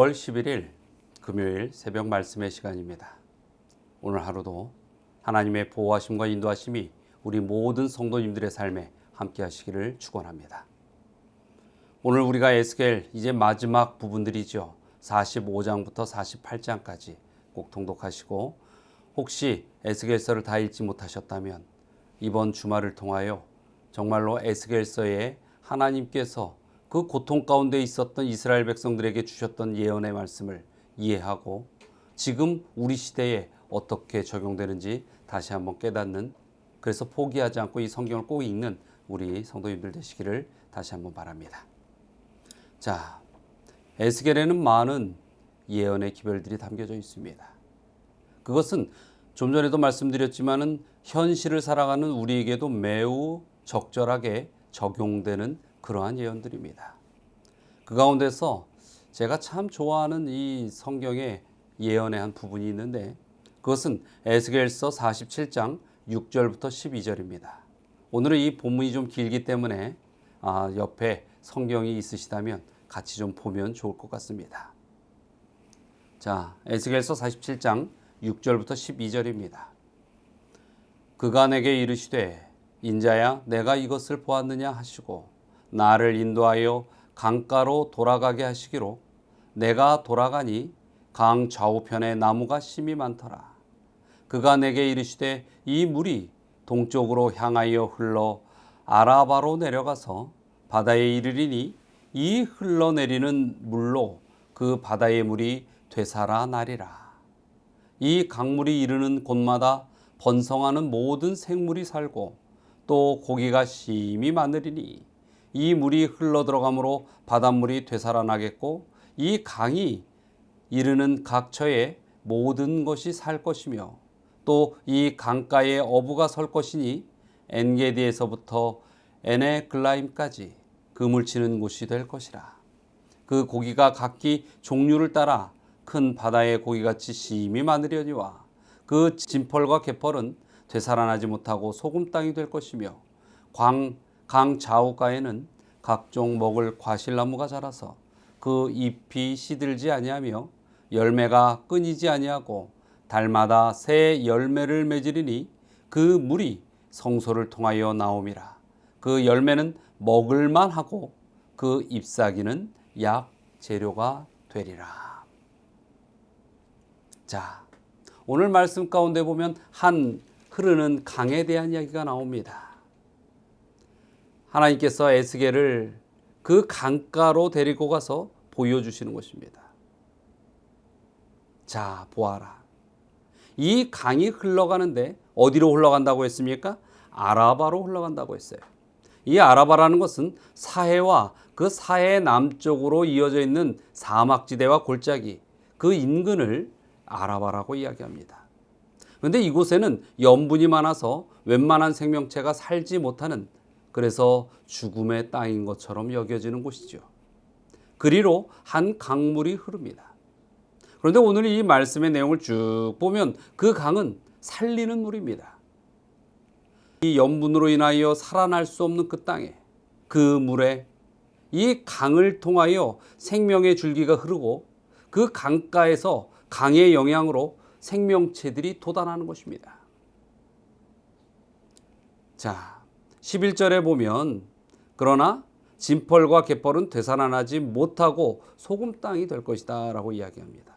5월 11일 금요일 새벽 말씀의 시간입니다. 오늘 하루도 하나님의 보호하심과 인도하심이 우리 모든 성도님들의 삶에 함께 하시기를 축원합니다. 오늘 우리가 에스겔 이제 마지막 부분들이죠. 45장부터 48장까지 꼭 통독하시고 혹시 에스겔서를 다 읽지 못하셨다면 이번 주말을 통하여 정말로 에스겔서에 하나님께서 그 고통 가운데 있었던 이스라엘 백성들에게 주셨던 예언의 말씀을 이해하고 지금 우리 시대에 어떻게 적용되는지 다시 한번 깨닫는, 그래서 포기하지 않고 이 성경을 꼭 읽는 우리 성도님들 되시기를 다시 한번 바랍니다. 자, 에스겔에는 많은 예언의 기별들이 담겨져 있습니다. 그것은 좀 전에도 말씀드렸지만은 현실을 살아가는 우리에게도 매우 적절하게 적용되는 그러한 예언들입니다. 그 가운데서 제가 참 좋아하는 이 성경의 예언의 한 부분이 있는데 그것은 에스겔서 47장 6절부터 12절입니다. 오늘은 이 본문이 좀 길기 때문에 옆에 성경이 있으시다면 같이 좀 보면 좋을 것 같습니다. 자, 에스겔서 47장 6절부터 12절입니다. 그가 내게 이르시되 인자야 내가 이것을 보았느냐 하시고 나를 인도하여 강가로 돌아가게 하시기로 내가 돌아가니 강 좌우편에 나무가 심이 많더라. 그가 내게 이르시되 이 물이 동쪽으로 향하여 흘러 아라바로 내려가서 바다에 이르리니 이 흘러내리는 물로 그 바다의 물이 되살아나리라. 이 강물이 이르는 곳마다 번성하는 모든 생물이 살고 또 고기가 심히 많으리니 이 물이 흘러들어가므로 바닷물이 되살아나겠고 이 강이 이르는 각처에 모든 것이 살 것이며 또 이 강가에 어부가 설 것이니 엔게디에서부터 에네글라임까지 그물 치는 곳이 될 것이라. 그 고기가 각기 종류를 따라 큰 바다의 고기같이 심히 많으려니와 그 진펄과 개펄은 되살아나지 못하고 소금 땅이 될 것이며 강 좌우가에는 각종 먹을 과실나무가 자라서 그 잎이 시들지 아니하며 열매가 끊이지 아니하고 달마다 새 열매를 맺으리니 그 물이 성소를 통하여 나옴이라. 그 열매는 먹을만 하고 그 잎사귀는 약 재료가 되리라. 자, 오늘 말씀 가운데 보면 한 흐르는 강에 대한 이야기가 나옵니다. 하나님께서 에스겔을 그 강가로 데리고 가서 보여주시는 것입니다. 자, 보아라. 이 강이 흘러가는데 어디로 흘러간다고 했습니까? 아라바로 흘러간다고 했어요. 이 아라바라는 것은 사해와 그 사해 남쪽으로 이어져 있는 사막지대와 골짜기, 그 인근을 아라바라고 이야기합니다. 그런데 이곳에는 염분이 많아서 웬만한 생명체가 살지 못하는, 그래서 죽음의 땅인 것처럼 여겨지는 곳이죠. 그리로 한 강물이 흐릅니다. 그런데 오늘 이 말씀의 내용을 쭉 보면 그 강은 살리는 물입니다. 이 염분으로 인하여 살아날 수 없는 그 땅에, 그 물에 이 강을 통하여 생명의 줄기가 흐르고 그 강가에서 강의 영향으로 생명체들이 돋아나는 것입니다. 자, 11절에 보면 그러나 진펄과 개펄은 되살아나지 못하고 소금 땅이 될 것이다 라고 이야기합니다.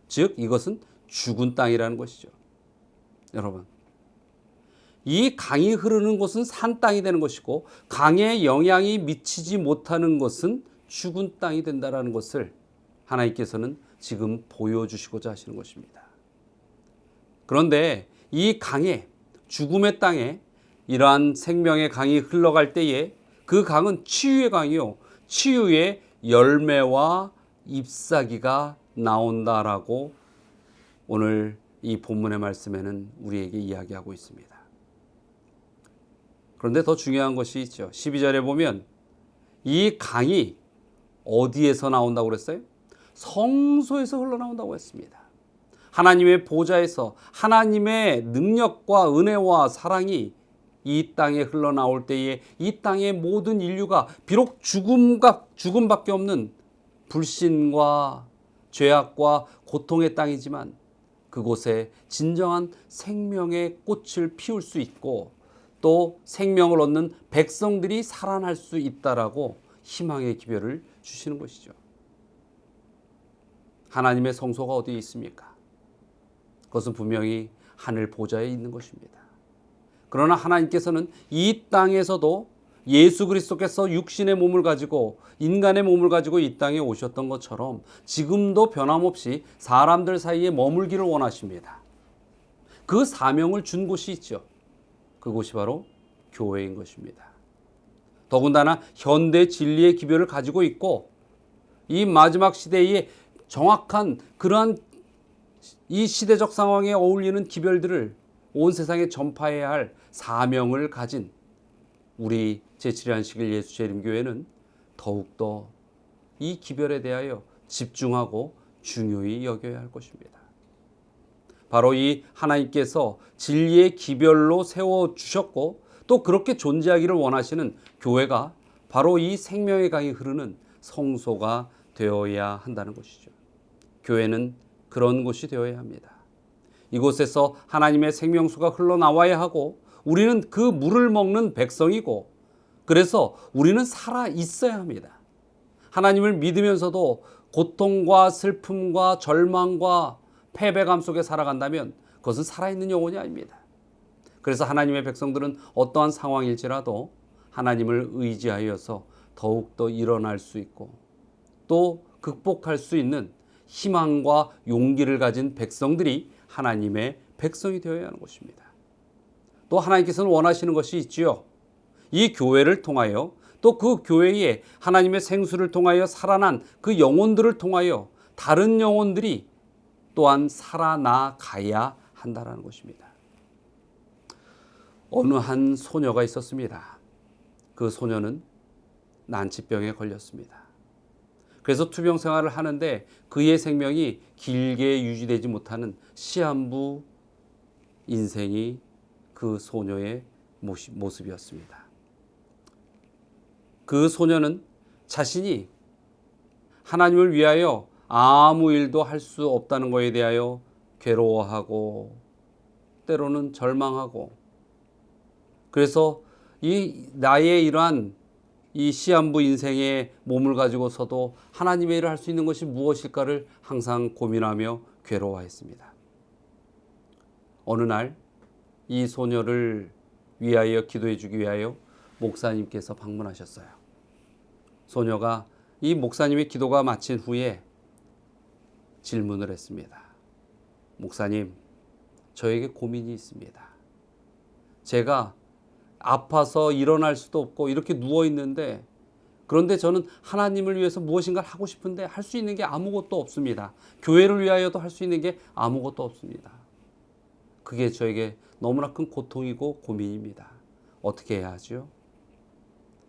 즉 이것은 죽은 땅이라는 것이죠. 여러분, 이 강이 흐르는 곳은 산 땅이 되는 것이고 강의 영향이 미치지 못하는 것은 죽은 땅이 된다는 것을 하나님께서는 지금 보여주시고자 하시는 것입니다. 그런데 이 강에, 죽음의 땅에 이러한 생명의 강이 흘러갈 때에 그 강은 치유의 강이요, 치유의 열매와 잎사귀가 나온다라고 오늘 이 본문의 말씀에는 우리에게 이야기하고 있습니다. 그런데 더 중요한 것이 있죠. 12절에 보면 이 강이 어디에서 나온다고 그랬어요? 성소에서 흘러나온다고 했습니다. 하나님의 보좌에서 하나님의 능력과 은혜와 사랑이 이 땅에 흘러나올 때에 이 땅의 모든 인류가 비록 죽음밖에 없는 불신과 죄악과 고통의 땅이지만 그곳에 진정한 생명의 꽃을 피울 수 있고 또 생명을 얻는 백성들이 살아날 수 있다라고 희망의 기별을 주시는 것이죠. 하나님의 성소가 어디에 있습니까? 그것은 분명히 하늘 보좌에 있는 것입니다. 그러나 하나님께서는 이 땅에서도 예수 그리스도께서 육신의 몸을 가지고 인간의 몸을 가지고 이 땅에 오셨던 것처럼 지금도 변함없이 사람들 사이에 머물기를 원하십니다. 그 사명을 준 곳이 있죠. 그곳이 바로 교회인 것입니다. 더군다나 현대 진리의 기별을 가지고 있고 이 마지막 시대에 정확한 그러한 이 시대적 상황에 어울리는 기별들을 온 세상에 전파해야 할 사명을 가진 우리 제7일 예수재림교회는 더욱더 이 기별에 대하여 집중하고 중요히 여겨야 할 것입니다. 바로 이 하나님께서 진리의 기별로 세워주셨고 또 그렇게 존재하기를 원하시는 교회가 바로 이 생명의 강이 흐르는 성소가 되어야 한다는 것이죠. 교회는 그런 곳이 되어야 합니다. 이곳에서 하나님의 생명수가 흘러나와야 하고 우리는 그 물을 먹는 백성이고 그래서 우리는 살아 있어야 합니다. 하나님을 믿으면서도 고통과 슬픔과 절망과 패배감 속에 살아간다면 그것은 살아있는 영혼이 아닙니다. 그래서 하나님의 백성들은 어떠한 상황일지라도 하나님을 의지하여서 더욱더 일어날 수 있고 또 극복할 수 있는 희망과 용기를 가진 백성들이 하나님의 백성이 되어야 하는 것입니다. 또 하나님께서는 원하시는 것이 있지요. 이 교회를 통하여 또 그 교회에 하나님의 생수를 통하여 살아난 그 영혼들을 통하여 다른 영혼들이 또한 살아나가야 한다는 것입니다. 어느 한 소녀가 있었습니다. 그 소녀는 난치병에 걸렸습니다. 그래서 투병 생활을 하는데 그의 생명이 길게 유지되지 못하는 시한부 인생이 그 소녀의 모습이었습니다. 그 소녀는 자신이 하나님을 위하여 아무 일도 할 수 없다는 것에 대하여 괴로워하고 때로는 절망하고 그래서 이 나의 이러한 이 시한부 인생의 몸을 가지고서도 하나님의 일을 할 수 있는 것이 무엇일까를 항상 고민하며 괴로워했습니다. 어느 날 이 소녀를 위하여 기도해 주기 위하여 목사님께서 방문하셨어요. 소녀가 이 목사님의 기도가 마친 후에 질문을 했습니다. 목사님, 저에게 고민이 있습니다. 제가 아파서 일어날 수도 없고 이렇게 누워 있는데 그런데 저는 하나님을 위해서 무엇인가를 하고 싶은데 할 수 있는 게 아무것도 없습니다. 교회를 위하여도 할 수 있는 게 아무것도 없습니다. 그게 저에게 너무나 큰 고통이고 고민입니다. 어떻게 해야 하죠?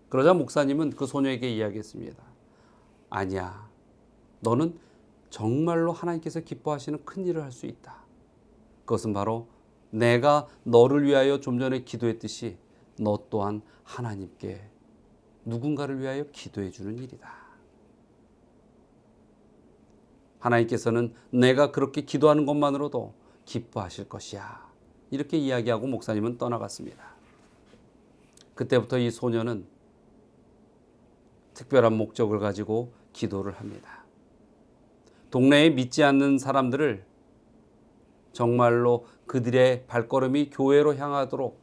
그러자 목사님은 그 소녀에게 이야기했습니다. 아니야. 너는 정말로 하나님께서 기뻐하시는 큰 일을 할 수 있다. 그것은 바로 내가 너를 위하여 좀 전에 기도했듯이 너 또한 하나님께 누군가를 위하여 기도해 주는 일이다. 하나님께서는 내가 그렇게 기도하는 것만으로도 기뻐하실 것이야. 이렇게 이야기하고 목사님은 떠나갔습니다. 그때부터 이 소녀는 특별한 목적을 가지고 기도를 합니다. 동네에 믿지 않는 사람들을 정말로 그들의 발걸음이 교회로 향하도록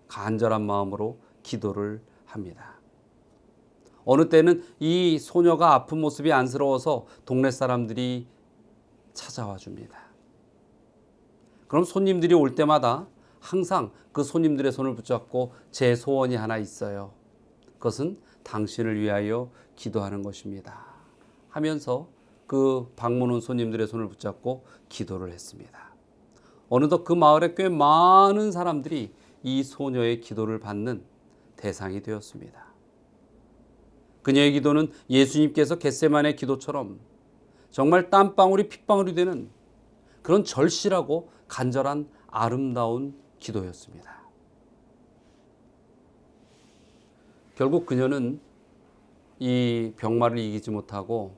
간절한 마음으로 기도를 합니다. 어느 때는 이 소녀가 아픈 모습이 안쓰러워서 동네 사람들이 찾아와 줍니다. 그럼 손님들이 올 때마다 항상 그 손님들의 손을 붙잡고 제 소원이 하나 있어요. 그것은 당신을 위하여 기도하는 것입니다. 하면서 그 방문 온 손님들의 손을 붙잡고 기도를 했습니다. 어느덧 그 마을에 꽤 많은 사람들이 이 소녀의 기도를 받는 대상이 되었습니다. 그녀의 기도는 예수님께서 겟세마네 기도처럼 정말 땀방울이 핏방울이 되는 그런 절실하고 간절한 아름다운 기도였습니다. 결국 그녀는 이 병마를 이기지 못하고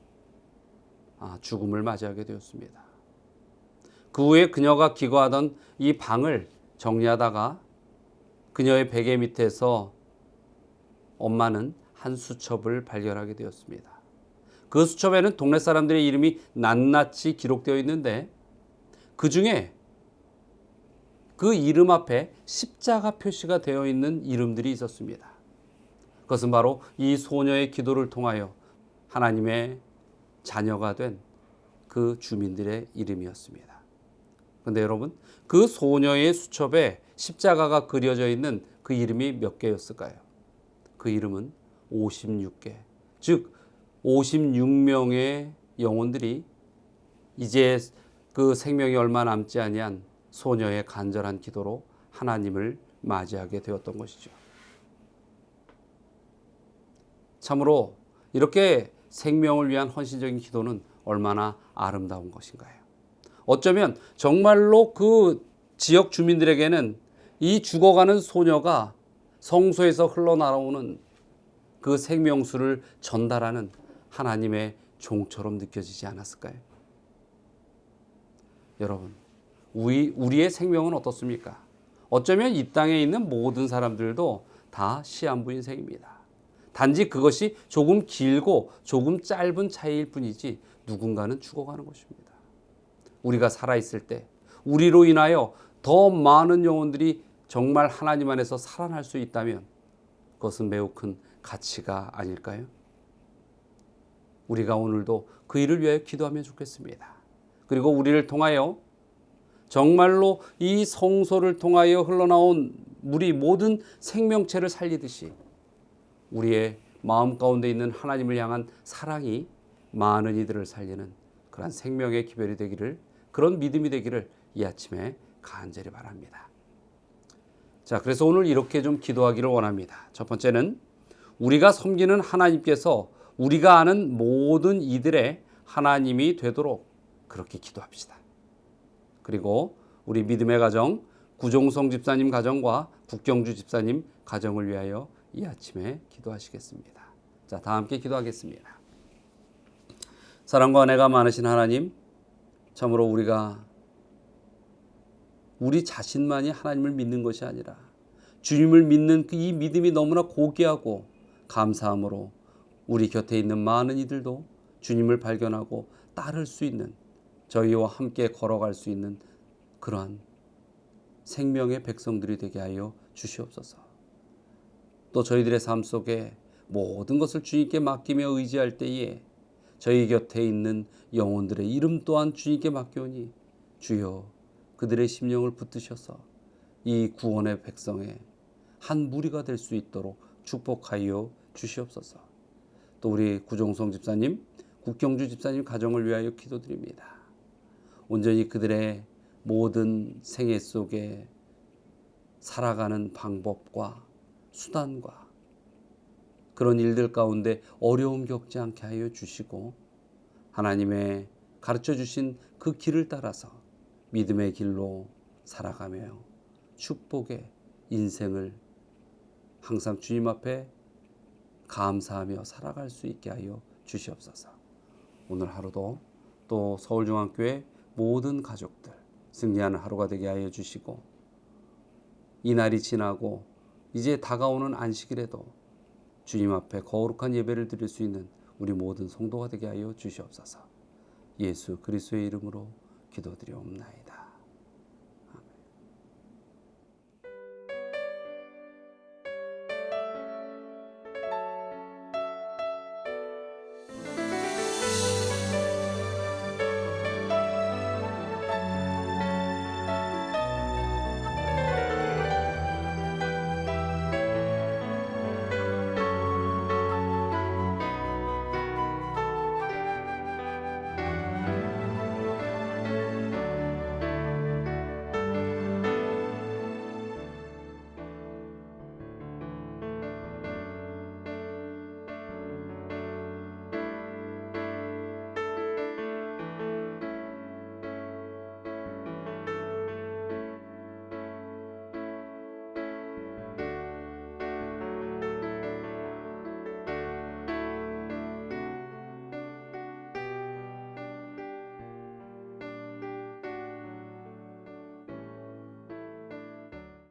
죽음을 맞이하게 되었습니다. 그 후에 그녀가 기거하던 이 방을 정리하다가 그녀의 베개 밑에서 엄마는 한 수첩을 발견하게 되었습니다. 그 수첩에는 동네 사람들의 이름이 낱낱이 기록되어 있는데 그 중에 그 이름 앞에 십자가 표시가 되어 있는 이름들이 있었습니다. 그것은 바로 이 소녀의 기도를 통하여 하나님의 자녀가 된 그 주민들의 이름이었습니다. 그런데 여러분, 그 소녀의 수첩에 십자가가 그려져 있는 그 이름이 몇 개였을까요? 그 이름은 56개. 즉 56명의 영혼들이 이제 그 생명이 얼마 남지 아니한 소녀의 간절한 기도로 하나님을 맞이하게 되었던 것이죠. 참으로 이렇게 생명을 위한 헌신적인 기도는 얼마나 아름다운 것인가요? 어쩌면 정말로 그 지역 주민들에게는 이 죽어가는 소녀가 성소에서 흘러나오는 그 생명수를 전달하는 하나님의 종처럼 느껴지지 않았을까요? 여러분, 우리의 생명은 어떻습니까? 어쩌면 이 땅에 있는 모든 사람들도 다 시한부 인생입니다. 단지 그것이 조금 길고 조금 짧은 차이일 뿐이지 누군가는 죽어가는 것입니다. 우리가 살아있을 때 우리로 인하여 더 많은 영혼들이 정말 하나님 안에서 살아날 수 있다면 그것은 매우 큰 가치가 아닐까요? 우리가 오늘도 그 일을 위하여 기도하면 좋겠습니다. 그리고 우리를 통하여 정말로 이 성소를 통하여 흘러나온 물이 모든 생명체를 살리듯이 우리의 마음 가운데 있는 하나님을 향한 사랑이 많은 이들을 살리는 그런 생명의 기별이 되기를, 그런 믿음이 되기를 이 아침에 간절히 바랍니다. 자, 그래서 오늘 이렇게 좀 기도하기를 원합니다. 첫 번째는 우리가 섬기는 하나님께서 우리가 아는 모든 이들의 하나님이 되도록 그렇게 기도합시다. 그리고 우리 믿음의 가정, 구종성 집사님 가정과 국경주 집사님 가정을 위하여 이 아침에 기도하시겠습니다. 자, 다 함께 기도하겠습니다. 사랑과 은혜가 많으신 하나님, 참으로 우리가 우리 자신만이 하나님을 믿는 것이 아니라 주님을 믿는 이 믿음이 너무나 고귀하고 감사함으로 우리 곁에 있는 많은 이들도 주님을 발견하고 따를 수 있는, 저희와 함께 걸어갈 수 있는 그러한 생명의 백성들이 되게 하여 주시옵소서. 또 저희들의 삶 속에 모든 것을 주님께 맡기며 의지할 때에 저희 곁에 있는 영혼들의 이름 또한 주님께 맡겨오니 주여 그들의 심령을 붙드셔서 이 구원의 백성의 한 무리가 될 수 있도록 축복하여 주시옵소서. 또 우리 구종성 집사님, 국경주 집사님 가정을 위하여 기도드립니다. 온전히 그들의 모든 생애 속에 살아가는 방법과 수단과 그런 일들 가운데 어려움 겪지 않게 하여 주시고 하나님의 가르쳐 주신 그 길을 따라서 믿음의 길로 살아가며 축복의 인생을 항상 주님 앞에 감사하며 살아갈 수 있게 하여 주시옵소서. 오늘 하루도 또 서울중앙교회 모든 가족들 승리하는 하루가 되게 하여 주시고 이 날이 지나고 이제 다가오는 안식일에도 주님 앞에 거룩한 예배를 드릴 수 있는 우리 모든 성도가 되게 하여 주시옵소서. 예수 그리스도의 이름으로 기도드리옵나이다.